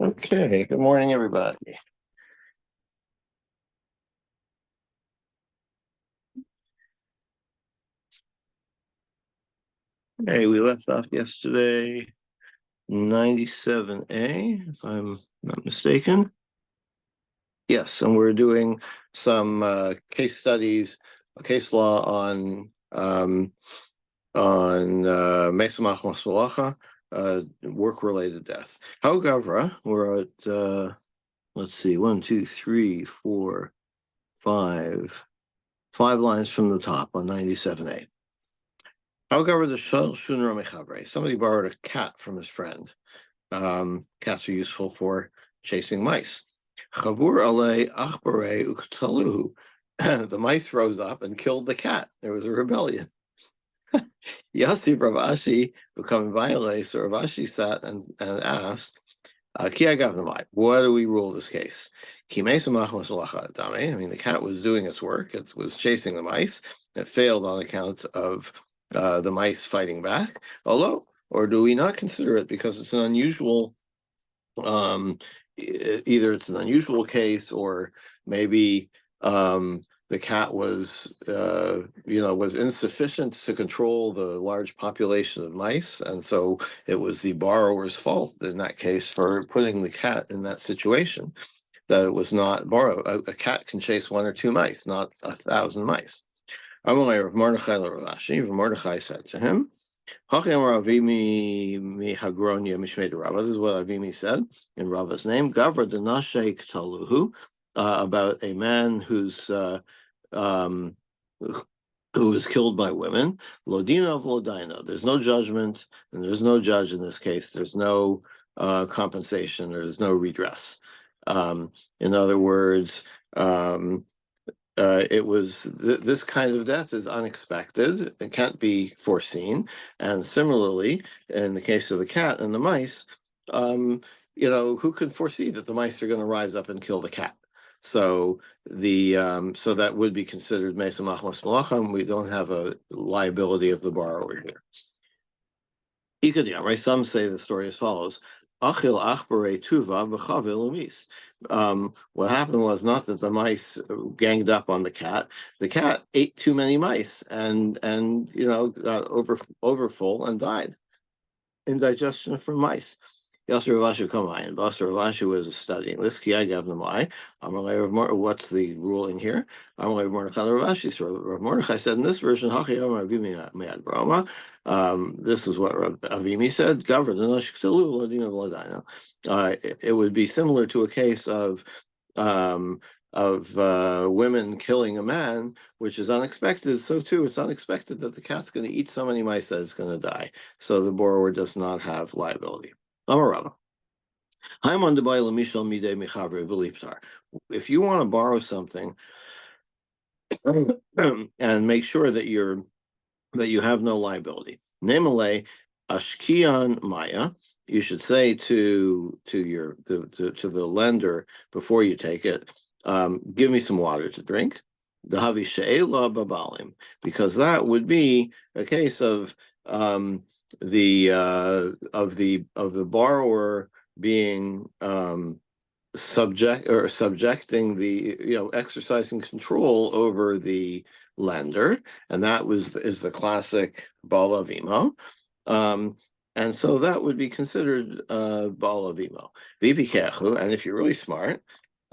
Okay, good morning, everybody. Hey, we left off yesterday, 97A, if I'm not mistaken. Yes, and we're doing some case studies, case law on Mesamach Maswalacha, work-related death. However, we're at let's see, 5 lines from the top on 97A. However, somebody borrowed a cat from his friend. Cats are useful for chasing mice. The mice rose up and killed the cat. There was a rebellion. Yasi Ravashi becoming violent, so Ravashi sat and asked, what do we rule this case? I mean, the cat was doing its work. It was chasing the mice. It failed on account of the mice fighting back. Or do we not consider it because it's an unusual, either it's an unusual case or maybe the cat was, was insufficient to control the large population of mice, and so it was the borrower's fault in that case for putting the cat in that situation. That it was not borrowed. A cat can chase 1 or 2 mice, not 1,000 mice. Mordechai said to him, this is what Avimi said in Rava's name. Gavra denashe ktaluhu, about a man um, who was killed by women. Lodina of Lodina. There's no judgment, and there's no judge in this case. There's no compensation. There's no redress. In other words, it was this kind of death is unexpected. It can't be foreseen. And similarly, in the case of the cat and the mice, who could foresee that the mice are going to rise up and kill the cat? So so that would be considered mesa machmas malacham. We don't have a liability of the borrower here. Right? Some say the story as follows. Achil achbare tuva b'chavil umis. What happened was not that the mice ganged up on the cat. The cat ate too many mice and got overfull and died. Indigestion from mice. Yasser Rav Kamayan. Basar Rav was studying this. What's the ruling here? Rav Mordechai said in this version, this is what Avimi said. It would be similar to a case of women killing a man, which is unexpected. So too, it's unexpected that the cat's going to eat so many mice that it's going to die. So the borrower does not have liability. If you want to borrow something and make sure that you have no liability, namely ashkian maya, you should say to the lender before you take it, give me some water to drink. The havi she'ela babalim, because that would be a case of the borrower being subjecting exercising control over the lender, and that is the classic bala vimo. And so that would be considered bala vimo. And if you're really smart,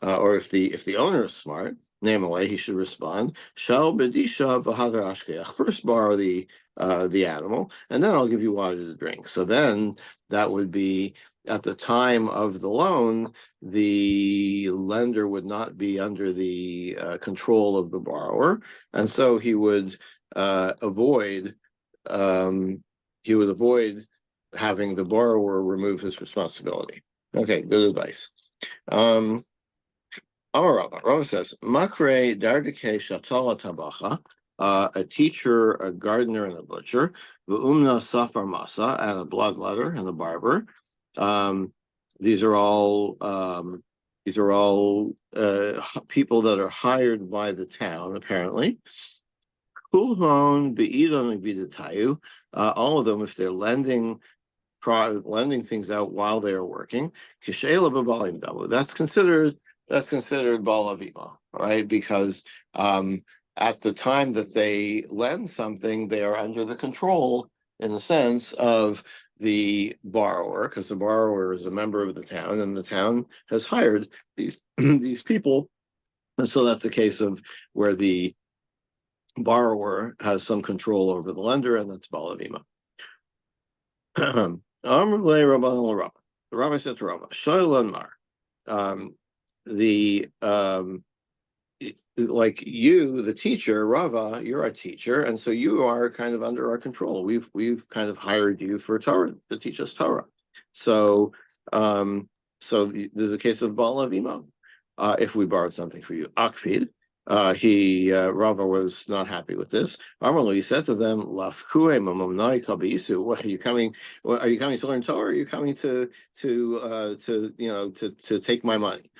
or if the owner is smart, namely, he should respond, Shal bedisha v'hadar ashkeach. First borrow the animal, and then I'll give you water to drink. So then that would be, at the time of the loan, the lender would not be under the control of the borrower, and so he would avoid having the borrower remove his responsibility. Okay, good advice. Rava says, Makre dardike shatala tabacha, a teacher, a gardener, and a butcher, v'umna safar masa, and a bloodletter and a barber. These are all people that are hired by the town, apparently. Kulhon be'idon vidatayu, all of them, if they're lending lending things out while they are working, that's considered bala vima, right? Because at the time that they lend something, they are under the control, in the sense of the borrower, because the borrower is a member of the town, and the town has hired these these people. And so that's the case of where the borrower has some control over the lender, and that's bala vima. The rabbi said to Rava, Shoylan Mar, the like you, the teacher, Rava, you're a teacher, and so you are kind of under our control. We've kind of hired you for Torah, to teach us Torah. So there's a case of bala vima. If we borrowed something for you, akpid. Rava was not happy with this. He said to them, "Lafkue mamamnai kabisu. What are you coming? Are you coming to learn Torah? Or are you coming to take my money?"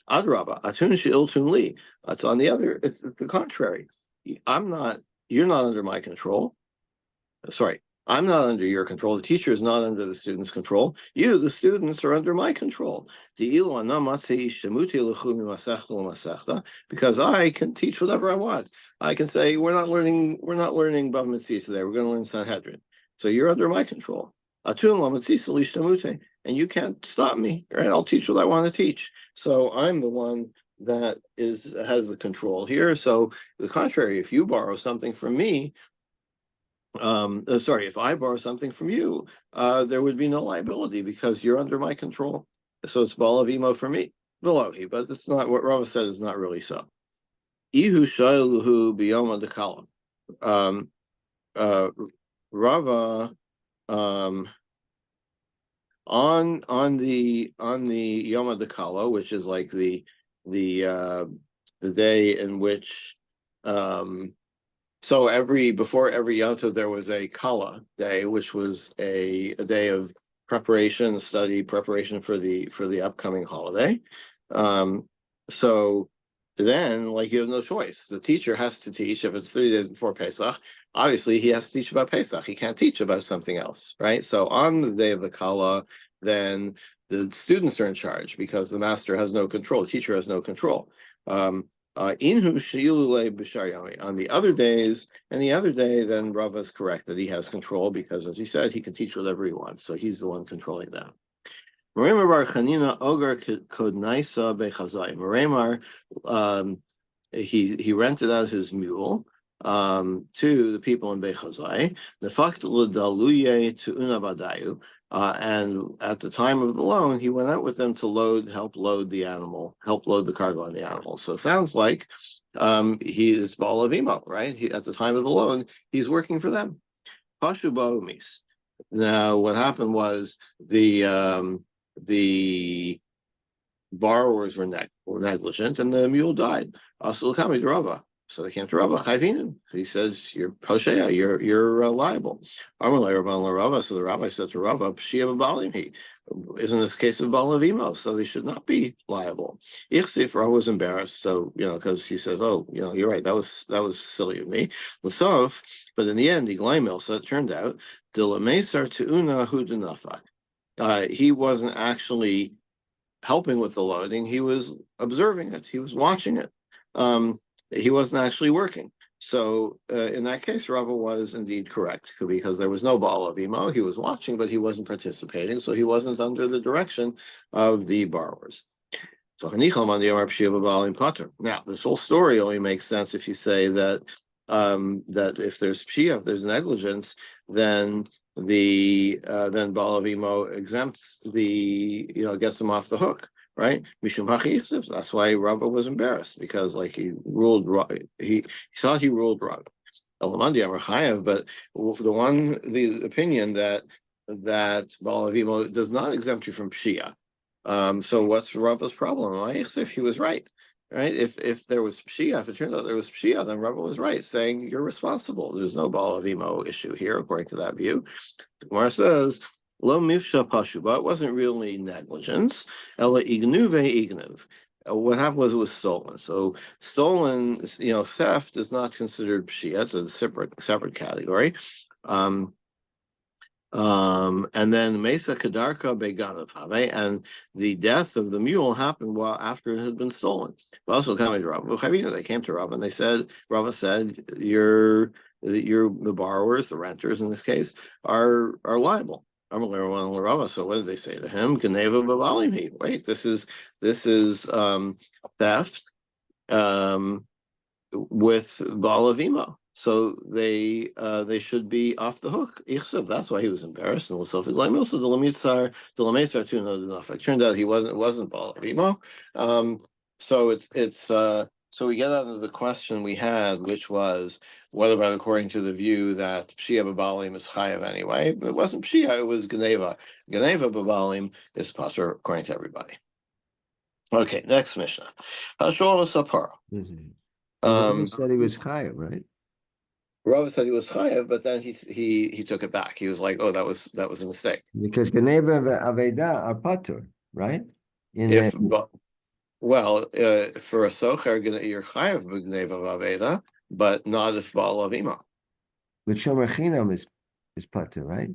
Adraba, atun she'iltun li. It's on the other. It's the contrary. You're not under my control. Sorry, I'm not under your control. The teacher is not under the student's control. You, the students, are under my control. Because I can teach whatever I want. I can say we're not learning Bava Metzia today. We're going to learn Sanhedrin. So you're under my control. And you can't stop me. Right? I'll teach what I want to teach. So I'm the one that has the control here. So the contrary, if you borrow something from me, if I borrow something from you, there would be no liability because you're under my control. So it's bala vima for me. Velohi, but it's not what Rava said is not really so. Ihu shailuhu biyoma dekalam. Rava on the Yom Dekala, which is like the day in which so before every Yom Tov there was a Kala day, which was a day of preparation for the upcoming holiday. So then, like, you have no choice. The teacher has to teach. If it's 3 days before Pesach, obviously he has to teach about Pesach. He can't teach about something else, right? So on the day of the Kala, then the students are in charge because the master has no control. The teacher has no control. Inhu shiulule b'shar on the other days, and the other day, then Rava is correct that he has control because, as he said, he can teach whatever he wants. So he's the one controlling that. Meremar bar Chanina ogar kodnaisa bechazai. Meremar, he rented out his mule to the people in Bechazai. Nefakt l'daluye to unabadayu. And at the time of the loan, he went out with them to help load the cargo on the animal. So it sounds like it's bala vima, right? At the time of the loan, he's working for them. Pashu ba'umis. Now, what happened was the borrowers were negligent, and the mule died. Asul kami Rava. So they came to Rava. Chayvinin. He says, "You're posheya. You're liable." Amalei Rabban Rava. So the rabbi said to Rava, "Pshia b'balim he." Isn't this case of balavimo? So they should not be liable. Ichsif Rava was embarrassed. So because he says, "Oh, you're right. That was silly of me." L'sof, but in the end, he glaimil. So it turned out, Dilamesar teuna hudinafak. He wasn't actually helping with the loading. He was observing it. He was watching it. He wasn't actually working. So in that case, Rava was indeed correct because there was no bala vima. He was watching, but he wasn't participating. So he wasn't under the direction of the borrowers. So now, this whole story only makes sense if you say that if there's pshia, if there's negligence, then then bala vimo exempts gets them off the hook, right? Mishum hachiychsev. That's why Rava was embarrassed because he thought he ruled wrong. Elamandi Amar Chayev, but the opinion that bala vimo does not exempt you from pshia. So what's Rava's problem? If he was right, If there was pshia, if it turns out there was pshia, then Rava was right, saying you're responsible. There's no bala vimo issue here, according to that view. Gemara says, Lo mifsha pashuba, it wasn't really negligence. Ela ignuve ignuv. What happened was it was stolen. So stolen, theft is not considered pshia. It's a separate category. And then Mesa Kadarka Beganav Have, and the death of the mule happened while after it had been stolen. Also coming to Rav, they came to Rav and they said, Rava said, you're the borrowers, the renters in this case, are liable. So what did they say to him? Geneva Babalimi. Wait, this is theft with Balavima. So they should be off the hook. That's why he was embarrassed. And also the Lamitzar too no enough. It turned out he wasn't Balavima. So so we get out of the question we had, which was, what about according to the view that Pshia Babalim is Chayav anyway? But it wasn't Pshia, it was Geneva. Geneva Babalim is Passer according to everybody. Okay, next Mishnah. Hashol Sapara. Rava said he was chayav, right? Rava said he was chayav, but then he took it back. He was like, "Oh, that was a mistake." Because Geneva and Aveda are patur, right? For a socher, you're chayav b'gneva v'aveda, but not if ba'al avima. But shomer chinam is patur, right?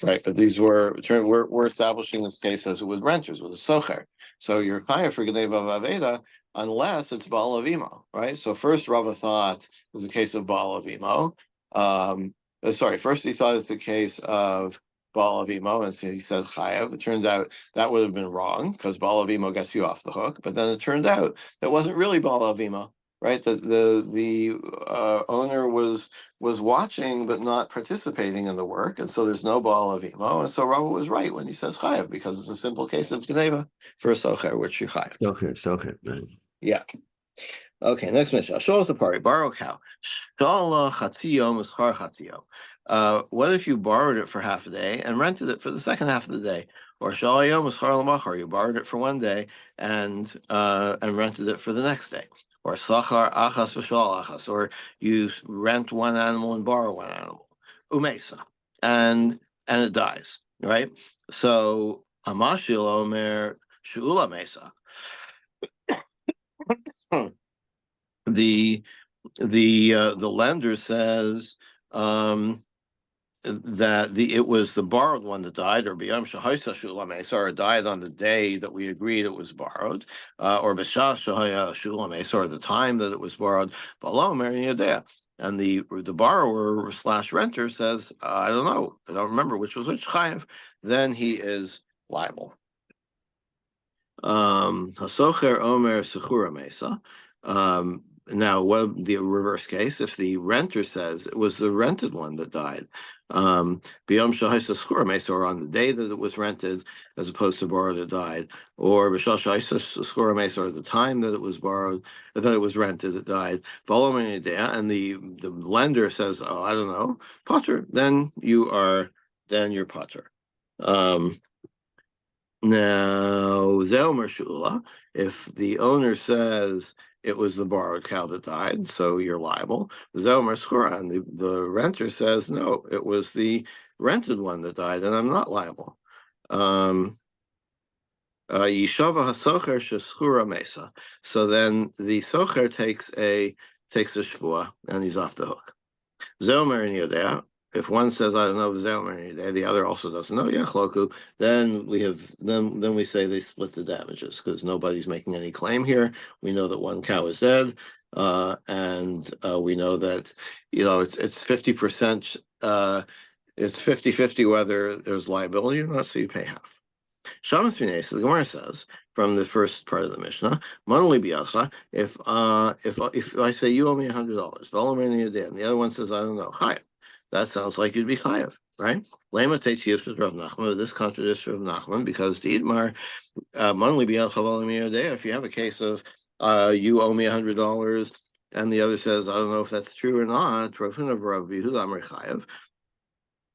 Right, but these we're establishing this case as it was renters, with a socher. So you're chayav for gneva v'aveda unless it's ba'al avimo, right? So first Rava thought it was a case of ba'al avimo. First he thought it's a case of ba'al avimo, and so he said chayav. It turns out that would have been wrong because ba'al avimo gets you off the hook. But then it turned out that wasn't really ba'al avimo, right? That the owner was watching but not participating in the work, and so there's no ba'al avimo. And so Rava was right when he says chayav because it's a simple case of gneva for a socher, which you chayav. Socher, right? Yeah. Okay, next mission. Show us a party. Borrow a cow. What if you borrowed it for half a day and rented it for the second half of the day? Or you borrowed it for one day and rented it for the next day. Or sachar achas v'shal achas, or you rent one animal and borrow one animal. Umesa. And it dies, right? So Hamashil Omer Shu'ula Mesa. The lender says that it was the borrowed one that died, or biyam shahaisa shulamesa, or died on the day that we agreed it was borrowed, or b'shas shahaya shulamesa, or the time that it was borrowed. And the borrower / renter says, I don't know, I don't remember which was which chayav. Then he is liable. Hasocher omer sechura mesa. Now, what the reverse case? If the renter says it was the rented one that died, biyom shahaisa sechura mesa, or on the day that it was rented, as opposed to borrowed, it died, or b'shal shahaisa sechura mesa, or the time that it was borrowed, that it was rented, it died. Following idea, and the lender says, oh, I don't know, potter. Then you're potter. Now, Zelmer Shula, if the owner says it was the borrowed cow that died, so you're liable. Zelmer Schura, and the renter says, no, it was the rented one that died, and I'm not liable. Yishava hasocher sheschura mesa. So then the socher takes a shvua, and he's off the hook. Zelmer in Yodea. If one says, I don't know, the other also doesn't know, Yachloku, then we say they split the damages because nobody's making any claim here. We know that one cow is dead, and we know that, it's 50%, it's 50-50 whether there's liability or not, so you pay half. Shamas Finesi, the Gemara says, from the first part of the Mishnah, Manoli biyacha, if I say you owe me $100, and the other one says, I don't know, chayav. That sounds like you'd be chayav, right? Lema takes Yisrael Rav Nachman. This contradicts Rav Nachman because the Idmar Manli biyacha v'alim. If you have a case of you owe me $100, and the other says, I don't know if that's true or not, Rav Yehuda Amar chayav.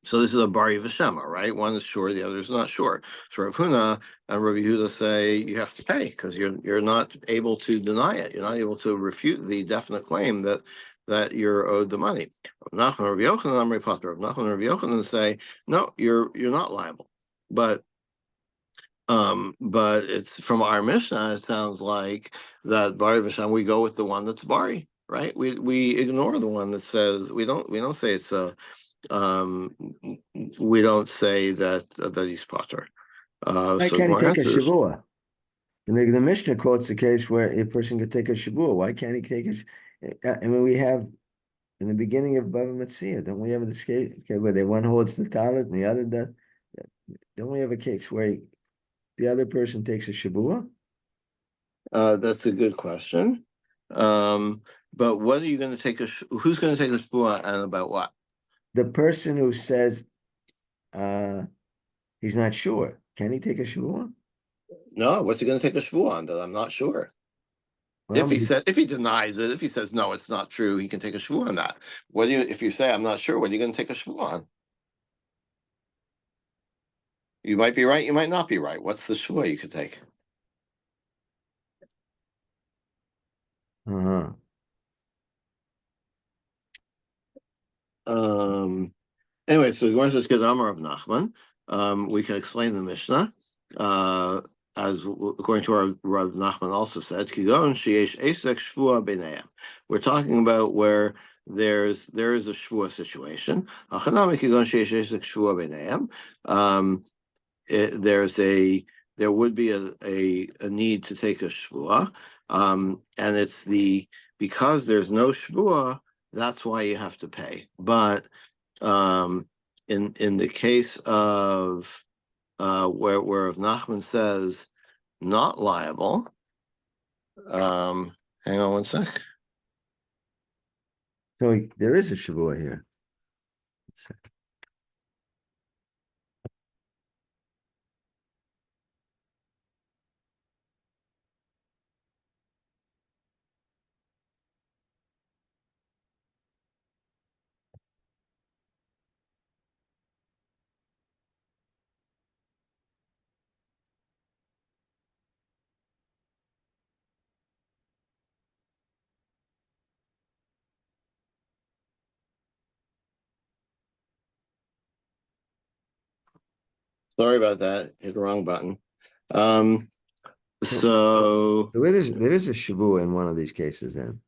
So this is a Bari V'Shema, right? One is sure, the other is not sure. So Rav Huna and Rav Yehuda say you have to pay because you're not able to deny it. You're not able to refute the definite claim that you're owed the money. Rav Nachman and Rav Yochanan Amrei Pater. Rav Nachman and Rav Yochanan say no, you're not liable. But it's from our Mishnah. It sounds like that Bari V'Shema, we go with the one that's Bari, right? We ignore the one that says we don't say it's a we don't say that he's potter. Why So can't he Gemara take a answers, shavua? And the Mishnah quotes the case where a person could take a shavua. Why can't he take I mean, we have in the beginning of Bava Metzia, don't we have a case where one holds the talit and the other does? Don't we have a case where the other person takes a shavua? that's a good question. But what are you going to take who's going to take a shvua and about what? The person who says he's not sure, can he take a shavua? No, what's he going to take a shvua on that I'm not sure? Well, If he denies it, if he says no, it's not true, he can take a shvua on that. If you say I'm not sure, what are you going to take a shvua on? You might be right, you might not be right. What's the shvua you could take? uh-huh. Um. Anyway, so the says Gedamar of Nachman. We can explain the Mishnah. As according to our Rav Nachman also said, Kigon sheyesh esek shvua b'neim. We're talking about where there is a shvua situation. Achanami kigon sheyesh esek shvua b'neim. There would be a need to take a shvua, and it's because there's no shvua, that's why you have to pay. But in the case of where if Nachman says not liable, hang on one sec. So there is a shavua here. Sorry about that. Hit the wrong button. Um, so There is a shavua in one of these cases then.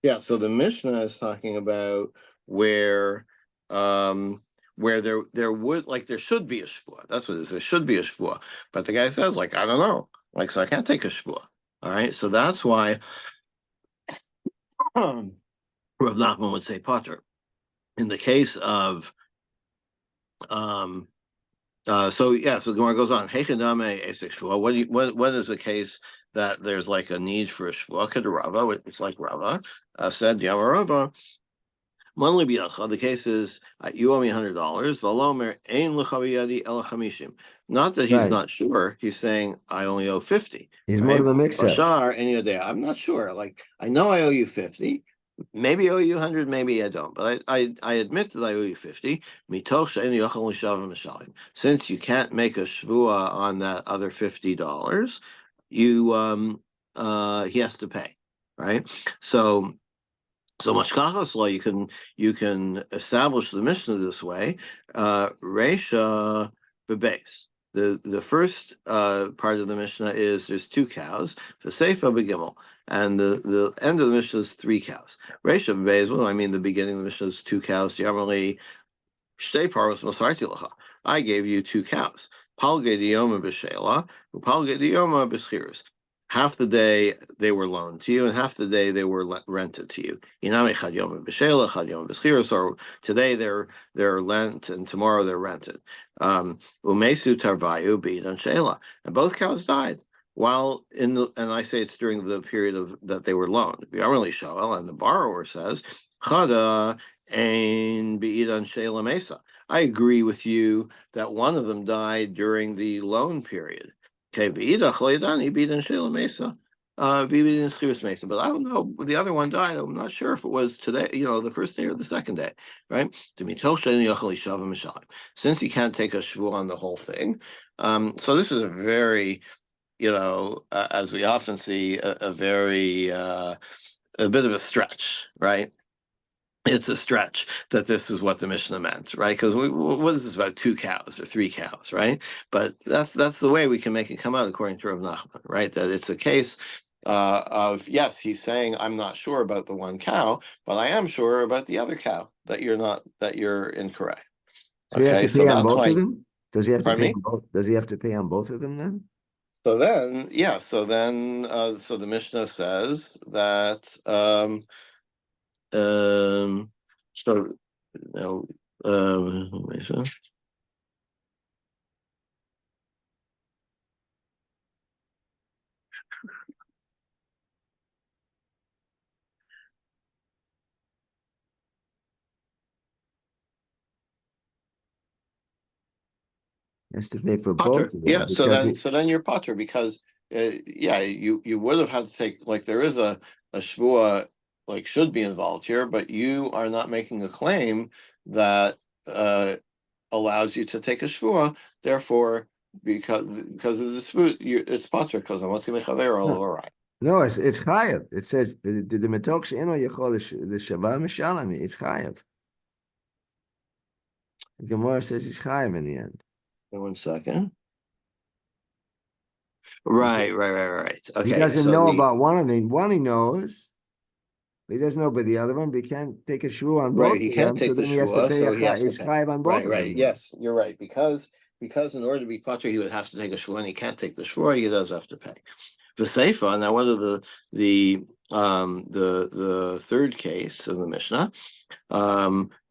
yeah, so the Mishnah is talking about where there would there should be a shvua. That's what it is. There should be a shvua. But the guy says, like, I don't know. Like, so I can't take a shvua. All right. So that's why Rav Nachman would say potter. In the case of so yeah, so the Gemara goes on. Hechadame esek shvua. What is the case that there's like a need for a shvua? Rava, it's like Rava said, Yama Rava. The case is you owe me $100. Not that he's Right. not sure. He's saying I only owe 50. He's more Right? of a mix-up. Bashar, any day. I'm not sure. Like I know I owe you 50. Maybe I owe you 100, maybe I don't. But I admit that I owe you 50. Since you can't make a shvua on that other $50, he has to pay. Right? So mashkachas law, you can establish the Mishnah this way. Reisha bebase. The first part of the Mishnah is there's two cows. The seifa begimel, and the end of the Mishnah is three cows. Reisha bebase. Well, I mean the beginning of the Mishnah is two cows. Generally, shtei paros masarti lacha. I gave you two cows. Palge diyoma b'sheila, upalge diyoma b'schiros. Half the day they were loaned to you, and half the day they were rented to you. Or today they're lent, and tomorrow they're rented. Umesu tarvayu b'id shela, and both cows died. While and I say it's during the period of that they were loaned. Really shoel, and the borrower says chada and b'id shela mesa. I agree with you that one of them died during the loan period. Okay, Mesa. Mesa. But I don't know. The other one died. I'm not sure if it was today, the first day or the second day, right? Since he can't take a shvu on the whole thing. So this is a very, as we often see, a very, a bit of a stretch, right? It's a stretch that this is what the Mishnah meant, right? Because what is this about two cows or three cows, right? But that's the way we can make it come out according to Rav Nachman, right? That it's a case of yes, he's saying I'm not sure about the one cow, but I am sure about the other cow that you're incorrect. So he has Okay, to so pay on that's both of my them? Does he have to pardon pay me. on both? Does he have to pay on both of them then? So then, yeah, so the Mishnah says that so no He has to pay for both Potter. of them Yeah, because he, so then you're Potter because yeah, you would have had to take like there is a shvua like should be involved here, but you are not making a claim that allows you to take a shvua. Therefore, because of the dispute, it's Potter because I'm what's no, all right. no, it's chayav. It says the metok she'eno yachol the shava mishalami. It's chayav. The Gemara says he's chayav in the end. 1 second. Okay. Right. He Okay, doesn't so know the about one of them. One he knows. He doesn't know about the other one, but he can't take a shvu on right, both he of can't them. So take the then he has to shvua, pay so he has to he's pay. chayav on both of them Right. then. Yes, you're right because in order to be Potter, he would have to take a shvua, and he can't take the shvua. He does have to pay. The Seifa. Now, what are the third case of the Mishnah?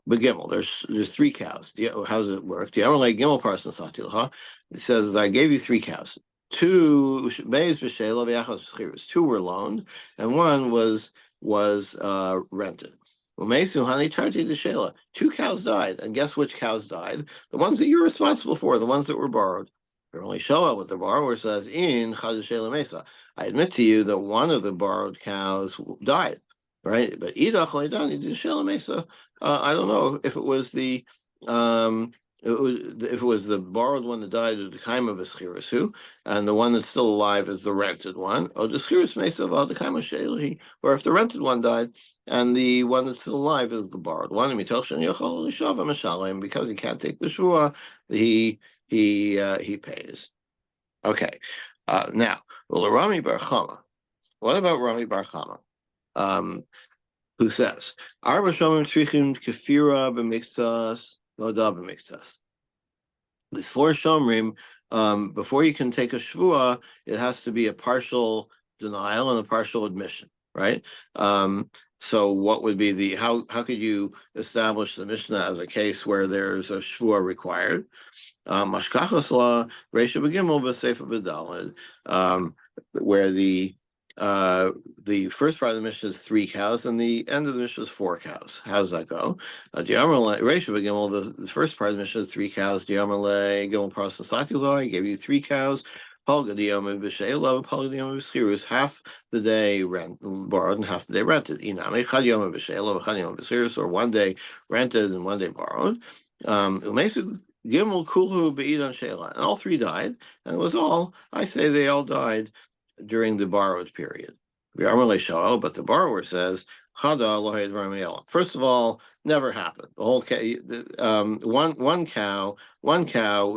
But Gimel, there's three cows. How does it work? Like Gimel Parson Satilha. It says I gave you three cows. Two were loaned, and one was rented. Two cows died, and guess which cows died? The ones that you're responsible for, the ones that were borrowed. They're only show up what the borrower says in Chadashela Mesa. I admit to you that one of the borrowed cows died, right? But Idach Leidani did Shela Mesa. I don't know if it was if it was the borrowed one that died at the time of Eschirasu, and the one that's still alive is the rented one, or the Schiris Mesa of the time of Sheli, or if the rented one died and the one that's still alive is the borrowed one. And because he can't take the shua, he pays. Okay. Now, Rami Bar Chama. What about Rami Bar Chama? Who says, Arba Shomim Trichim Kefira b'miktsas, Loda b'miktsas. These four Shomrim, before you can take a Shvua, it has to be a partial denial and a partial admission, right? So what would be how could you establish the Mishnah as a case where there's a Shvua required? Mashkachas law, Reisha Begimel B'Sefer B'Daled, where the first part of the Mishnah is three cows, and the end of the Mishnah is four cows. How does that go? Reisha Begimel, the first part of the Mishnah is three cows. Diamale Gimel Parson Sati law, I gave you three cows. Half the day borrowed and half the day rented. Or 1 day rented and 1 day borrowed. Gimel Kulhu Be'idan Shela. And all three died, and it was all, I say they all died during the borrowed period. But the borrower says, first of all, never happened. The whole one cow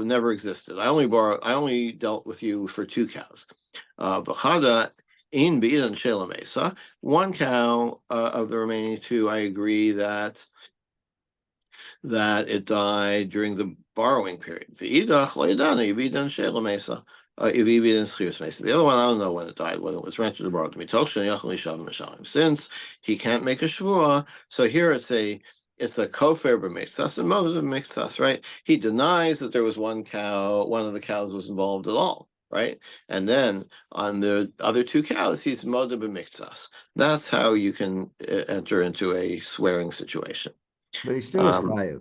never existed. I only dealt with you for two cows. V'chada in Be'idan Shela Mesa. One cow of the remaining two, I agree that it died during the borrowing period. The other one, I don't know when it died, whether it was rented or borrowed. Since he can't make a shvua, so here it's a kofer b'miktsas and moed b'miktsas, right? He denies that there was one of the cows was involved at all, right? And then on the other two cows, he's moed b'miktsas. That's how you can enter into a swearing situation. But he still is Um, chayav.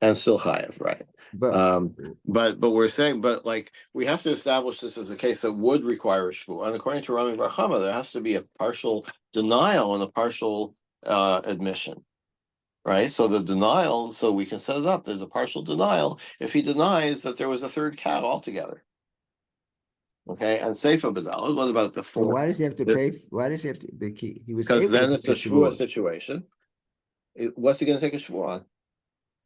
and still chayav, right? But But we're saying, but like we have to establish this as a case that would require a shvu. And according to Rami Bar Chama, there has to be a partial denial and a partial admission, right? So the denial, so we can set it up. There's a partial denial if he denies that there was a third cow altogether. Okay, and Seifa Badal. What about the but fourth? why does he have to pay? Why does he have to? He was Because able to then take it's a a shvua shvu. situation. What's he going to take a shvua on?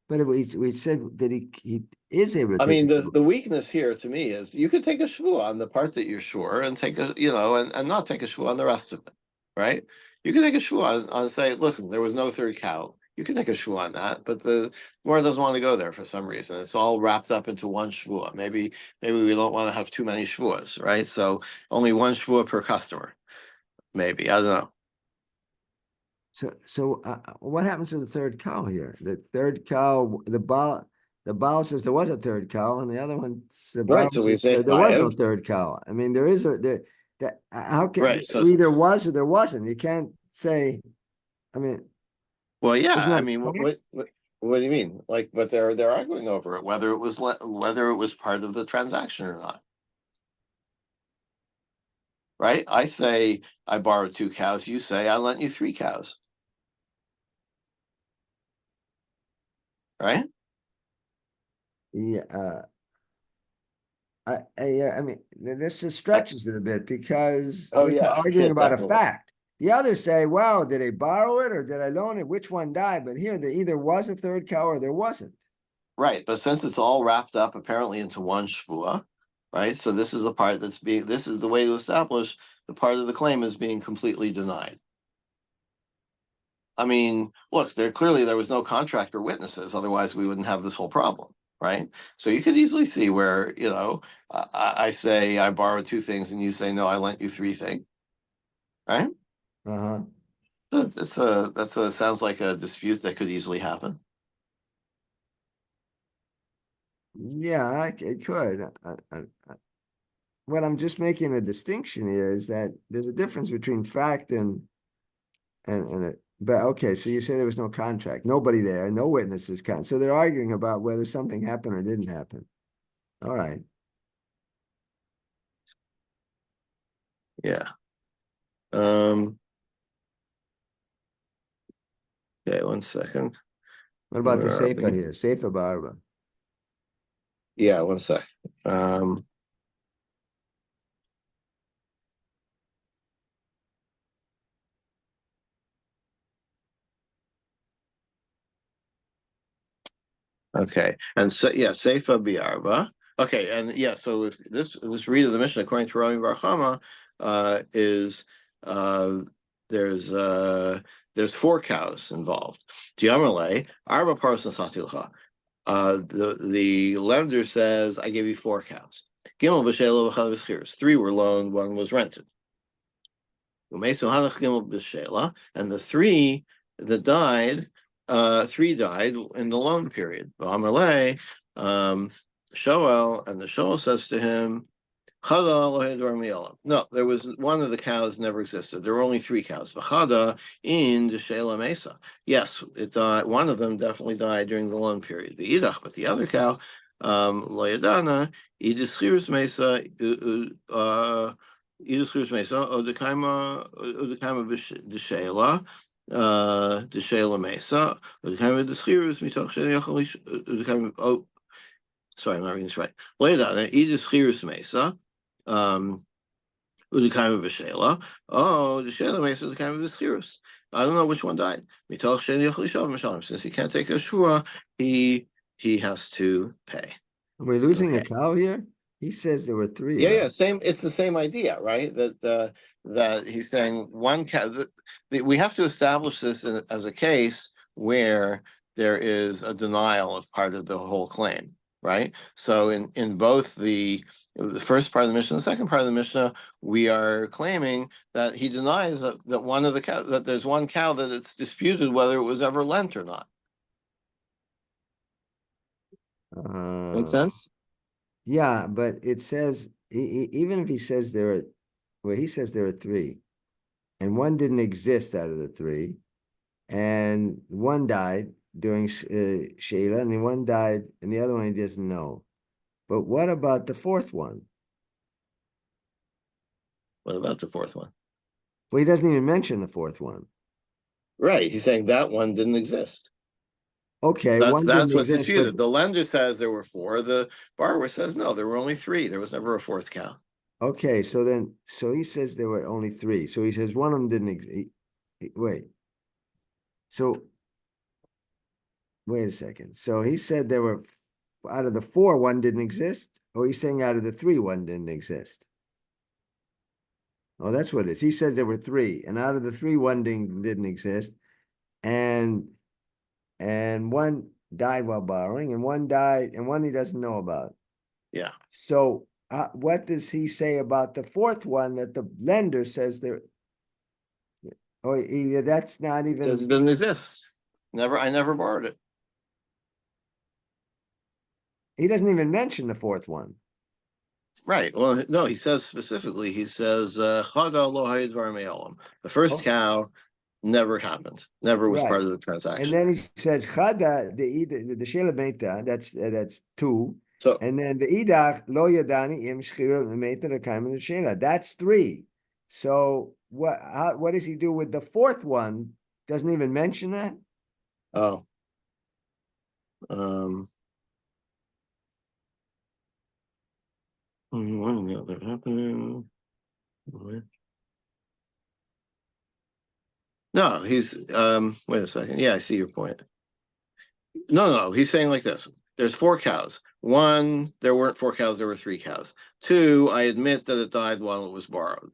But we said that he is able to I take mean, a the shibud. weakness here to me is you could take a shvu on the part that you're sure and take a, and not take a shvu on the rest of it, right? You can take a shvu on say, listen, there was no third cow. You can take a shvu on that, but the Gemara doesn't want to go there for some reason. It's all wrapped up into one shvu. Maybe we don't want to have too many shvuas, right? So only one shvu per customer. Maybe, I don't know. So what happens to the third cow here? The third cow, the Baal says there was a third cow, and the other one, the Baal Right. So we says say there was no five. third cow. I mean, there is a there that how can Right. So, either was or there wasn't. You can't say. I mean, well, isn't yeah. I that mean, correct? what do you mean? Like, but they're arguing over it, whether it was part of the transaction or not, right? I say I borrowed two cows. You say I lent you three cows, right? Yeah. Yeah, I mean, this is I, stretches it a bit because oh they're yeah, yeah, arguing about a definitely. fact. The others say, "Wow, did I borrow it or did I loan it? Which one died?" But here, there either was a third cow or there wasn't. Right, but since it's all wrapped up apparently into one shvua, right? So this is the part that's being. This is the way to establish the part of the claim is being completely denied. I mean, look, there was no contract or witnesses, otherwise we wouldn't have this whole problem, right? So you could easily see where, I say I borrowed two things and you say no, I lent you three things, right? Uh-huh. So that's a sounds like a dispute that could easily happen. Yeah, it could. What I'm just making a distinction here is that there's a difference between fact and it. But okay, so you say there was no contract, nobody there, no witnesses. So they're arguing about whether something happened or didn't happen. All right. Yeah. Um, okay, one second. What about the Where are Seifa we? here? Seifa Barba. Yeah, one sec. Okay, and so yeah, Seifa Biarba. Okay, and yeah, so if this read of the mission according to Rami Bar Chama is uh, there's uh, there's four cows involved. Diamarle Arba Parson Satilcha. The lender says I gave you four cows. Gimel b'shelo v'chad v'schiros. Three were loaned, one was rented. Umesu hanach gimel b'shela, and the three died in the loan period. V'amalei, Shoel, and the Shoel says to him, Chada. No, there was one of the cows never existed. There were only three cows. V'chada in the Shela Mesa. Yes, it died. One of them definitely died during the loan period. The idach, but the other cow, Loyadana, Idischiris Mesa, Idischiris Mesa, Odekaima Deshela. Deshela Mesa, Odekaima Dischiris, Mitoch Sheni oh, sorry, I'm not reading this right. Loyadana, Idischiris Mesa. Um, Udikayim v'Shela. Oh, the Shela makes Udikayim v'Schirus. I don't know which one died. Mitoch Sheni Yochel Yishav Mishalim. Since he can't take a shua, he has to pay. Are we losing a Okay. cow here? He says there were three, Yeah, right? yeah, same. It's the same idea, right? That he's saying one cat. We have to establish this as a case where there is a denial of part of the whole claim, right? So in both the first part of the Mishnah and the second part of the Mishnah, we are claiming that he denies that one of the cow that there's one cow that it's disputed whether it was ever lent or not. Make Uh, sense? yeah, but it says even if he says there are, well, he says there are three, and one didn't exist out of the three, and one died during Sheila, and the one died, and the other one he doesn't know. But what about the fourth one? What about the fourth one? Well, he doesn't even mention the fourth one. Right. He's saying that one didn't exist. Okay, That's one didn't that's what's exist, but disputed. The lender says there were four. The borrower says no, there were only three. There was never a fourth cow. okay, so he says there were only three. So he says one of them didn't exist. Wait, so wait a second. So he said there were, out of the four, one didn't exist? Or he's saying out of the three, one didn't exist? Oh, that's what it is. He says there were three, and out of the three, one didn't exist. And one died while borrowing, and one died, and one he doesn't know about. Yeah. So what does he say about the fourth one that the lender says there? Oh, that's not It says it even. doesn't exist. I never borrowed it. He doesn't even mention the fourth one. Right. Well, no, he says specifically, he says, Chada lo hayed dvar me'olam. The first Oh, cow never happened, never was right. part of the And transaction. then he says Chada the Shela Meita, that's two. So, And then the Idach lo yadani im shchira meita the kaim the Shela. That's three. So what does he do with the fourth one? Doesn't even mention that. oh, um, one or the other happening. No, he's wait a second. Yeah, I see your point. No, he's saying like this. There's four cows. One, there weren't four cows, there were three cows. Two, I admit that it died while it was borrowed.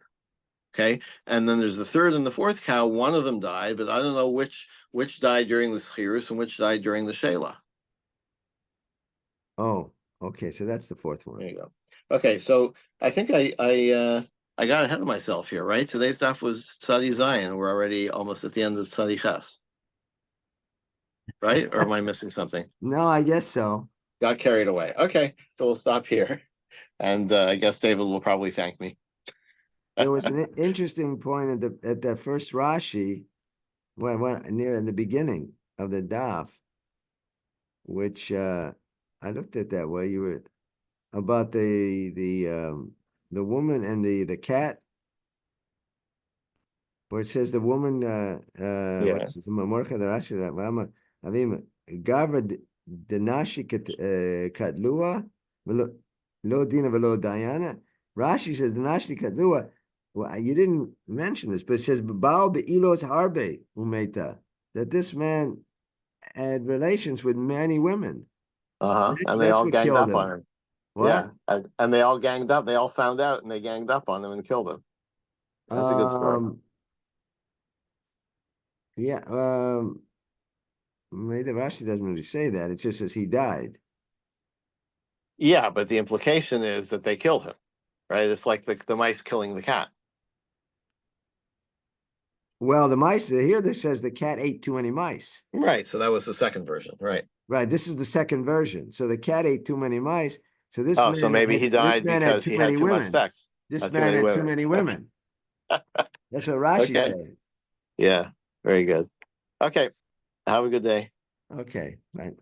Okay. And then there's the third and the fourth cow. One of them died, but I don't know which died during the schirus and which died during the shayla. Oh, okay. So that's the fourth one. There you go. Okay, so I think I got ahead of myself here, right? Today's stuff was Tzadi Zion. We're already almost at the end of Tzadi Ches, right? Or am I missing something? No, I guess so. Got carried away. Okay, so we'll stop here. And I guess David will probably thank me. There was an interesting point at the first Rashi, when near in the beginning of the daf, which I looked at that way. You were about the woman and the cat, where it says the woman Yeah. what's Morcha the Rashi that Mama Avim Gavra Denashi Katlua Lo Dina Velo Diana. Rashi says Denashi Katlua. Well, you didn't mention this, but it says Bao Be'ilos Harbe Umeta, that this man had relations with many women. Uh-huh. And they That's all what ganged killed up on him. him. What? Yeah. And they all ganged up. They all found out and they ganged up on him and killed him. That's a good story. Yeah. Maybe Rashi doesn't really say that. It just says he died. Yeah, but the implication is that they killed him, right? It's like the mice killing the cat. Well, the mice here. This says the cat ate too many mice. Right. So that was the second version, right? Right. This is the second version. So the cat ate too many mice. So Oh, so maybe he this died man had because too he had many too much women. sex, This had too man many had too women. many women. That's what Rashi Okay. says. Yeah. Very good. Okay. Have a good day. Okay. Right.